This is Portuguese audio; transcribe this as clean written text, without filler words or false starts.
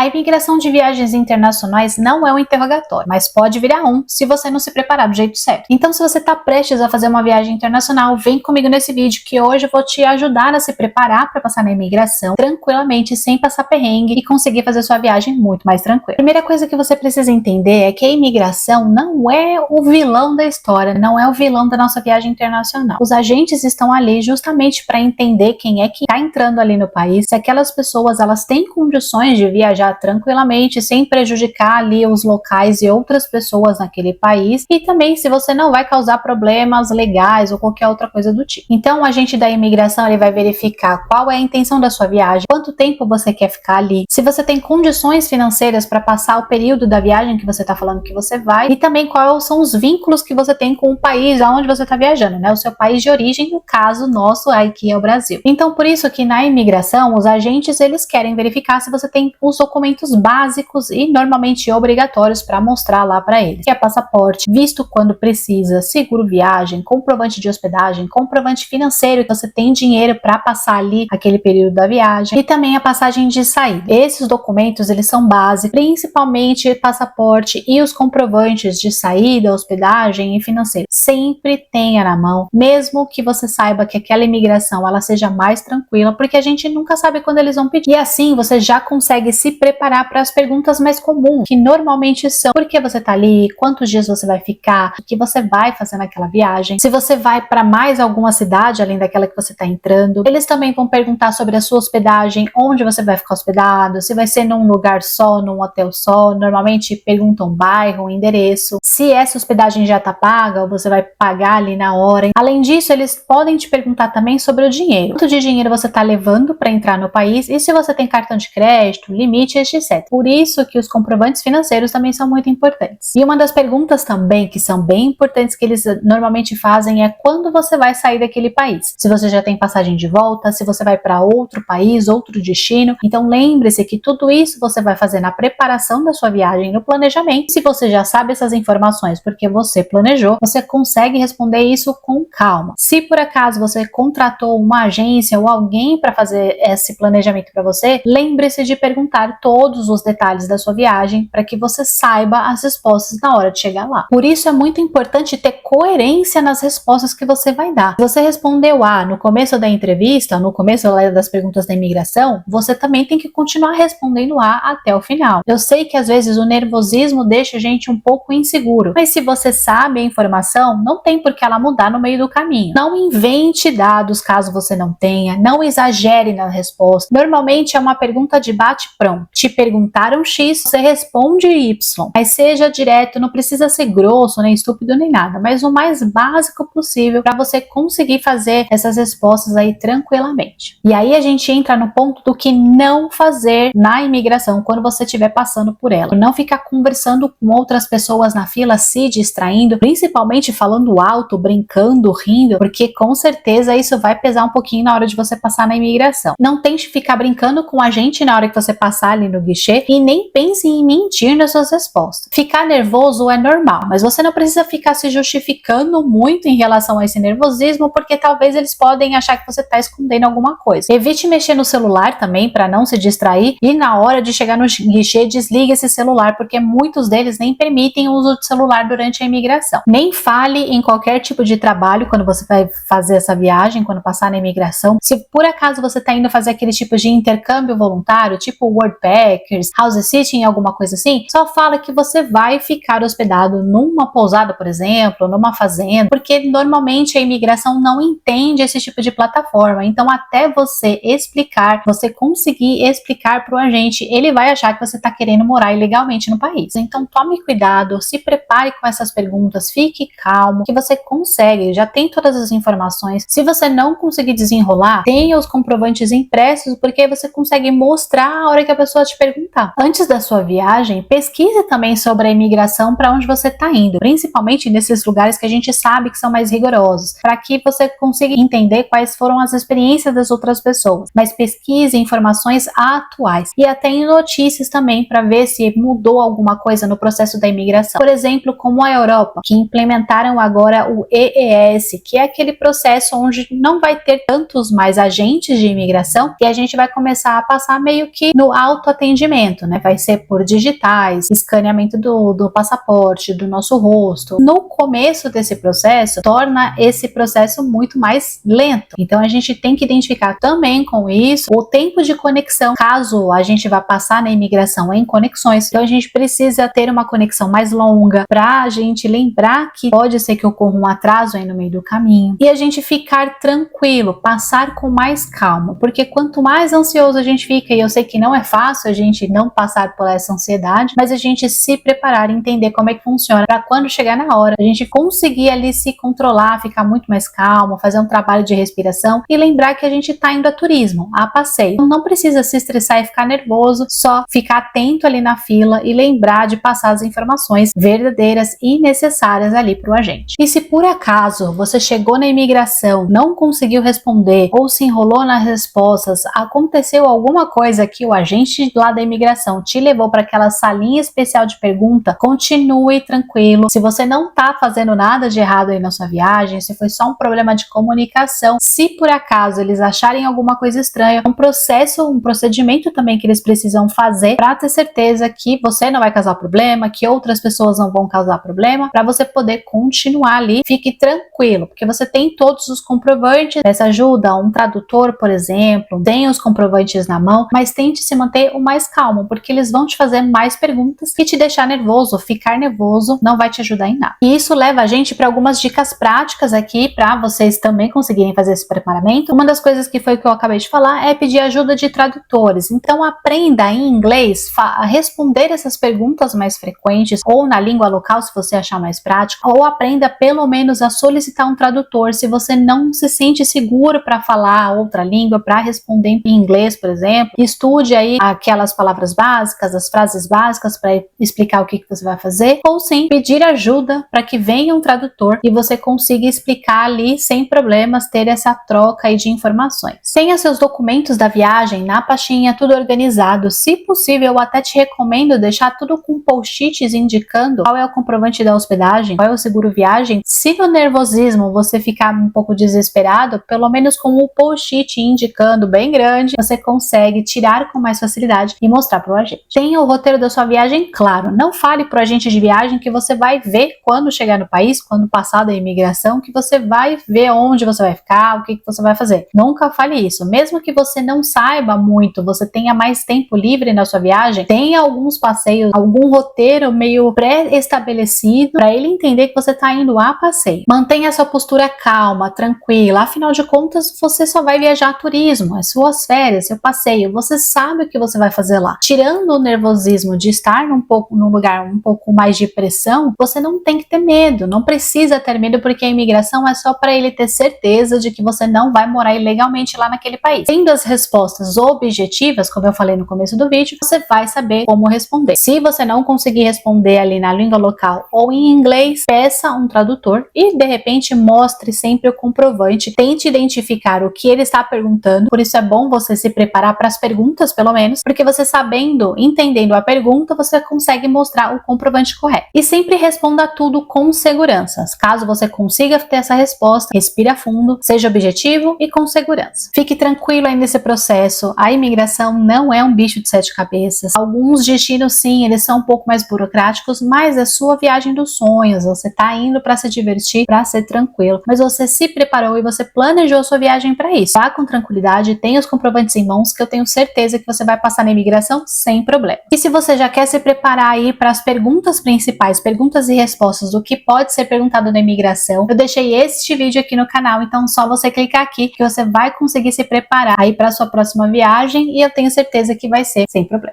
A imigração de viagens internacionais não é um interrogatório, mas pode virar um se você não se preparar do jeito certo. Então, se você está prestes a fazer uma viagem internacional, vem comigo nesse vídeo que hoje eu vou te ajudar a se preparar para passar na imigração tranquilamente, sem passar perrengue e conseguir fazer sua viagem muito mais tranquila. Primeira coisa que você precisa entender é que a imigração não é o vilão da história, não é o vilão da nossa viagem internacional. Os agentes estão ali justamente para entender quem é que está entrando ali no país, se aquelas pessoas elas têm condições de viajar tranquilamente, sem prejudicar ali os locais e outras pessoas naquele país, e também se você não vai causar problemas legais ou qualquer outra coisa do tipo. Então, o agente da imigração ele vai verificar qual é a intenção da sua viagem, quanto tempo você quer ficar ali, se você tem condições financeiras para passar o período da viagem que você está falando que você vai, e também quais são os vínculos que você tem com o país aonde você está viajando, né? O seu país de origem, no caso nosso aqui é o Brasil. Então, por isso que na imigração, os agentes eles querem verificar se você tem os documentos básicos e normalmente obrigatórios para mostrar lá para eles, que é passaporte, visto quando precisa, seguro viagem, comprovante de hospedagem, comprovante financeiro que você tem dinheiro para passar ali aquele período da viagem, e também a passagem de saída. Esses documentos eles são básicos, principalmente passaporte e os comprovantes de saída, hospedagem e financeiro. Sempre tenha na mão, mesmo que você saiba que aquela imigração ela seja mais tranquila, porque a gente nunca sabe quando eles vão pedir. E assim você já consegue se preparar para as perguntas mais comuns, que normalmente são: por que você tá ali? Quantos dias você vai ficar? O que você vai fazer naquela viagem? Se você vai para mais alguma cidade além daquela que você tá entrando. Eles também vão perguntar sobre a sua hospedagem, onde você vai ficar hospedado, se vai ser num lugar só, num hotel só. Normalmente perguntam bairro, endereço, se essa hospedagem já tá paga ou você vai pagar ali na hora. Além disso, eles podem te perguntar também sobre o dinheiro. Quanto de dinheiro você tá levando para entrar no país e se você tem cartão de crédito, limite, etc. Por isso que os comprovantes financeiros também são muito importantes. E uma das perguntas também que são bem importantes que eles normalmente fazem é quando você vai sair daquele país. Se você já tem passagem de volta, se você vai para outro país, outro destino. Então lembre-se que tudo isso você vai fazer na preparação da sua viagem, no planejamento. Se você já sabe essas informações porque você planejou, você consegue responder isso com calma. Se por acaso você contratou uma agência ou alguém para fazer esse planejamento para você, lembre-se de perguntar todos os detalhes da sua viagem para que você saiba as respostas na hora de chegar lá. Por isso é muito importante ter coerência nas respostas que você vai dar. Se você respondeu A no começo da entrevista, no começo das perguntas da imigração, você também tem que continuar respondendo A até o final. Eu sei que às vezes o nervosismo deixa a gente um pouco inseguro, mas se você sabe a informação, não tem por que ela mudar no meio do caminho. Não invente dados caso você não tenha, não exagere na resposta. Normalmente é uma pergunta de bate-pronto. Te perguntaram X, você responde Y. Mas seja direto, não precisa ser grosso, nem estúpido, nem nada, mas o mais básico possível para você conseguir fazer essas respostas aí tranquilamente. E aí a gente entra no ponto do que não fazer na imigração quando você estiver passando por ela. Não ficar conversando com outras pessoas na fila, se distraindo, principalmente falando alto, brincando, rindo, porque com certeza isso vai pesar um pouquinho na hora de você passar na imigração. Não tente ficar brincando com a gente na hora que você passar ali no guichê e nem pense em mentir nas suas respostas. Ficar nervoso é normal, mas você não precisa ficar se justificando muito em relação a esse nervosismo, porque talvez eles podem achar que você está escondendo alguma coisa. Evite mexer no celular também para não se distrair e na hora de chegar no guichê desligue esse celular, porque muitos deles nem permitem o uso de celular durante a imigração. Nem fale em qualquer tipo de trabalho quando você vai fazer essa viagem, quando passar na imigração. Se por acaso você está indo fazer aquele tipo de intercâmbio voluntário, tipo Worldpackers, House Sitting, alguma coisa assim, só fala que você vai ficar hospedado numa pousada, por exemplo, numa fazenda, porque normalmente a imigração não entende esse tipo de plataforma. Então, até você explicar, você conseguir explicar para o agente, ele vai achar que você está querendo morar ilegalmente no país. Então, tome cuidado, se prepare com essas perguntas, fique calmo, que você consegue, já tem todas as informações. Se você não conseguir desenrolar, tenha os comprovantes impressos, porque você consegue mostrar a hora que a pessoa te perguntar. Antes da sua viagem, pesquise também sobre a imigração para onde você está indo, principalmente nesses lugares que a gente sabe que são mais rigorosos, para que você consiga entender quais foram as experiências das outras pessoas. Mas pesquise informações atuais e até em notícias também para ver se mudou alguma coisa no processo da imigração. Por exemplo, como a Europa, que implementaram agora o EES, que é aquele processo onde não vai ter tantos mais agentes de imigração e a gente vai começar a passar meio que no atendimento, né? Vai ser por digitais, escaneamento do passaporte, do nosso rosto. No começo desse processo, torna esse processo muito mais lento. Então a gente tem que identificar também com isso o tempo de conexão, caso a gente vá passar na imigração em conexões. Então a gente precisa ter uma conexão mais longa para a gente lembrar que pode ser que ocorra um atraso aí no meio do caminho. E a gente ficar tranquilo, passar com mais calma, porque quanto mais ansioso a gente fica, e eu sei que não é fácil a gente não passar por essa ansiedade, mas a gente se preparar e entender como é que funciona, para quando chegar na hora, a gente conseguir ali se controlar, ficar muito mais calmo, fazer um trabalho de respiração e lembrar que a gente está indo a turismo, a passeio. Então não precisa se estressar e ficar nervoso, só ficar atento ali na fila e lembrar de passar as informações verdadeiras e necessárias ali para o agente. E se por acaso você chegou na imigração, não conseguiu responder ou se enrolou nas respostas, aconteceu alguma coisa que o agente lá da imigração te levou para aquela salinha especial de pergunta, continue tranquilo. Se você não está fazendo nada de errado aí na sua viagem, se foi só um problema de comunicação, se por acaso eles acharem alguma coisa estranha, um procedimento também que eles precisam fazer para ter certeza que você não vai causar problema, que outras pessoas não vão causar problema, para você poder continuar ali. Fique tranquilo, porque você tem todos os comprovantes dessa ajuda, um tradutor, por exemplo, tem os comprovantes na mão, mas tente se manter o mais calmo, porque eles vão te fazer mais perguntas e te deixar nervoso. Ficar nervoso não vai te ajudar em nada. E isso leva a gente para algumas dicas práticas aqui para vocês também conseguirem fazer esse preparamento. Uma das coisas que eu acabei de falar é pedir ajuda de tradutores. Então aprenda em inglês a responder essas perguntas mais frequentes, ou na língua local se você achar mais prático, ou aprenda pelo menos a solicitar um tradutor se você não se sente seguro para falar outra língua, para responder em inglês, por exemplo. Estude aí aquelas palavras básicas, as frases básicas para explicar o que você vai fazer, ou sim pedir ajuda para que venha um tradutor e você consiga explicar ali sem problemas, ter essa troca aí de informações. Tenha seus documentos da viagem na pastinha, tudo organizado. Se possível, eu até te recomendo deixar tudo com post-its indicando qual é o comprovante da hospedagem, qual é o seguro viagem. Se no nervosismo você ficar um pouco desesperado, pelo menos com o post-it indicando bem grande, você consegue tirar com mais facilidade e mostrar para o agente. Tenha o roteiro da sua viagem claro. Não fale para o agente de viagem que você vai ver quando chegar no país, quando passar da imigração, que você vai ver onde você vai ficar, o que você vai fazer. Nunca fale isso. Mesmo que você não saiba muito, você tenha mais tempo livre na sua viagem, tenha alguns passeios, algum roteiro meio pré-estabelecido para ele entender que você está indo a passeio. Mantenha sua postura calma, tranquila. Afinal de contas, você só vai viajar a turismo, é suas férias, seu passeio. Você sabe o que você vai fazer lá. Tirando o nervosismo de estar num lugar um pouco mais de pressão, você não tem que ter medo, não precisa ter medo, porque a imigração é só para ele ter certeza de que você não vai morar ilegalmente lá naquele país. Tendo as respostas objetivas, como eu falei no começo do vídeo, você vai saber como responder. Se você não conseguir responder ali na língua local ou em inglês, peça um tradutor e de repente mostre sempre o comprovante. Tente identificar o que ele está perguntando. Por isso é bom você se preparar para as perguntas, pelo menos, porque você sabendo, entendendo a pergunta, você consegue mostrar o comprovante correto. E sempre responda tudo com segurança. Caso você consiga ter essa resposta, respira fundo, seja objetivo e com segurança. Fique tranquilo aí nesse processo. A imigração não é um bicho de sete cabeças. Alguns destinos, sim, eles são um pouco mais burocráticos, mas é sua viagem dos sonhos. Você está indo para se divertir, para ser tranquilo. Mas você se preparou e você planejou a sua viagem para isso. Vá com tranquilidade, tenha os comprovantes em mãos, que eu tenho certeza que você vai passar na imigração sem problema. E se você já quer se preparar aí para as perguntas principais, perguntas e respostas do que pode ser perguntado na imigração, eu deixei este vídeo aqui no canal, então só você clicar aqui que você vai conseguir se preparar aí para a sua próxima viagem, e eu tenho certeza que vai ser sem problema.